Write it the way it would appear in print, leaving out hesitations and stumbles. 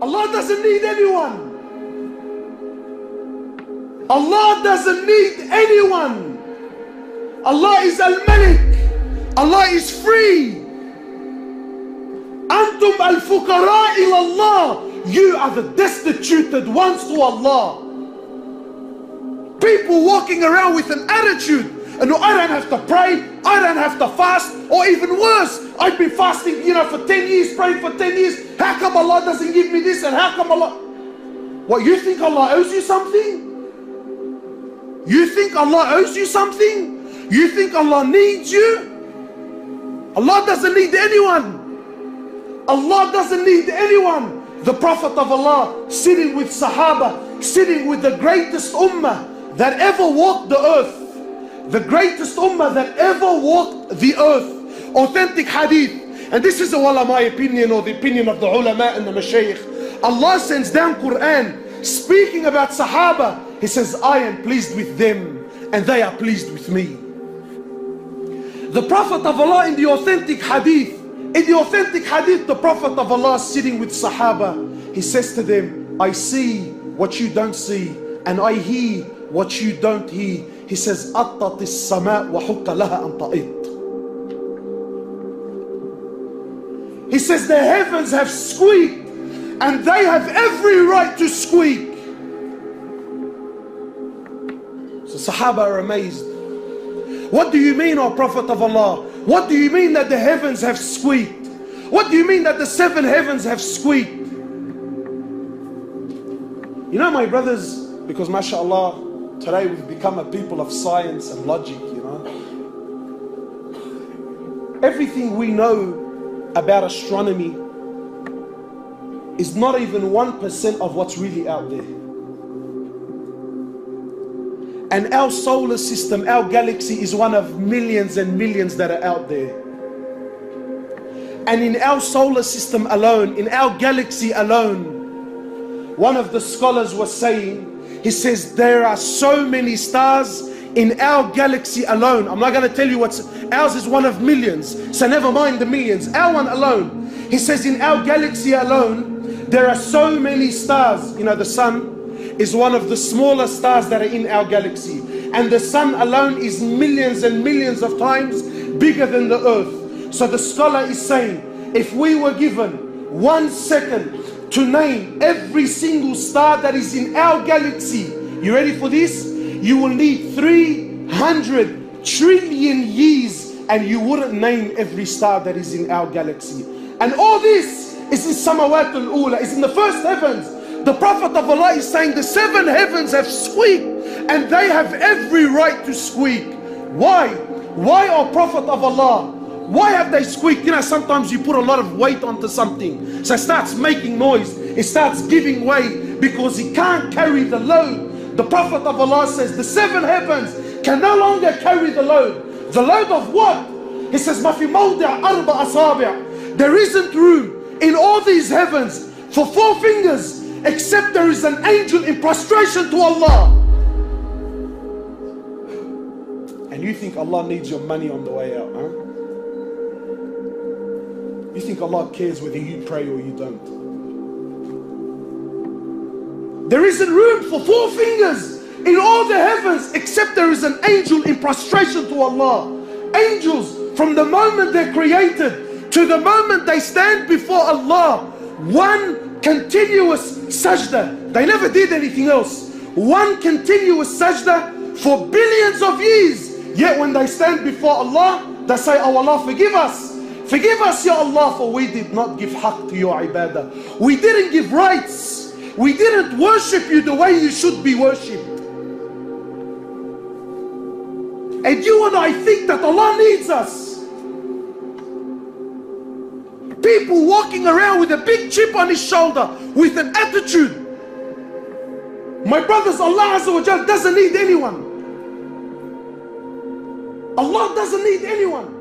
Allah doesn't need anyone. Allah doesn't need anyone. Allah is Al-Malik. Allah is free. Antum al-fuqara ila Allah. You are the destituted ones to Allah. People walking around with an attitude, and no, I don't have to pray, I don't have to fast, or even worse, I've been fasting, for 10 years, praying for 10 years. How come Allah doesn't give me this, and how come Allah... What, you think Allah owes you something? You think Allah owes you something? You think Allah needs you? Allah doesn't need anyone. Allah doesn't need anyone. The Prophet of Allah sitting with Sahaba, sitting with the greatest ummah that ever walked the earth. The greatest ummah that ever walked the earth. Authentic hadith. And this is my opinion, or the opinion of the ulama and the mashayikh. Allah sends down Quran speaking about Sahaba. He says, I am pleased with them and they are pleased with me. The Prophet of Allah in the authentic hadith, the Prophet of Allah sitting with Sahaba, he says to them, I see what you don't see, and I hear what you don't hear. He says, أَطَّتِ السَّمَاء وَحُقَّ لَهَا أَن تَئِطْ. He says, the heavens have squeaked, and they have every right to squeak. So Sahaba are amazed. What do you mean, O Prophet of Allah? What do you mean that the heavens have squeaked? What do you mean that the 7 heavens have squeaked? You know, my brothers, because mashallah, today we've become a people of science and logic, Everything we know about astronomy is not even 1% of what's really out there. And our solar system, our galaxy, is one of millions and millions that are out there. And in our solar system alone, in our galaxy alone, one of the scholars was saying, he says, there are so many stars in our galaxy alone. I'm not going to tell you what's, ours is one of millions, so never mind the millions, our one alone. He says in our galaxy alone, there are so many stars. The sun is one of the smaller stars that are in our galaxy. And the sun alone is millions and millions of times bigger than the earth. So the scholar is saying, if we were given 1 second to name every single star that is in our galaxy, you ready for this? You will need 300 trillion years and you wouldn't name every star that is in our galaxy. And all this is in Samawat al-Ula, is in the first heavens. The Prophet of Allah is saying the 7 heavens have squeaked and they have every right to squeak. Why? Why, O Prophet of Allah? Why have they squeaked? Sometimes you put a lot of weight onto something, so it starts making noise, it starts giving way because it can't carry the load. The Prophet of Allah says the 7 heavens can no longer carry the load. The load of what? He says, مَا فِي مَوْضِعَ أَرْبَعَ أَصَابِعَ. There isn't room in all these heavens for 4 fingers except there is an angel in prostration to Allah. And you think Allah needs your money on the way out, huh? You think Allah cares whether you pray or you don't? There isn't room for 4 fingers in all the heavens except there is an angel in prostration to Allah. Angels, from the moment they're created to the moment they stand before Allah, one continuous sajda. They never did anything else. One continuous sajda for billions of years. Yet when they stand before Allah, they say, oh Allah, forgive us. Forgive us, Ya Allah, for we did not give haqq to your ibadah. We didn't give rights. We didn't worship you the way you should be worshipped. And you and I think that Allah needs us. People walking around with a big chip on his shoulder, with an attitude. My brothers, Allah Azza wa Jal doesn't need anyone. Allah doesn't need anyone.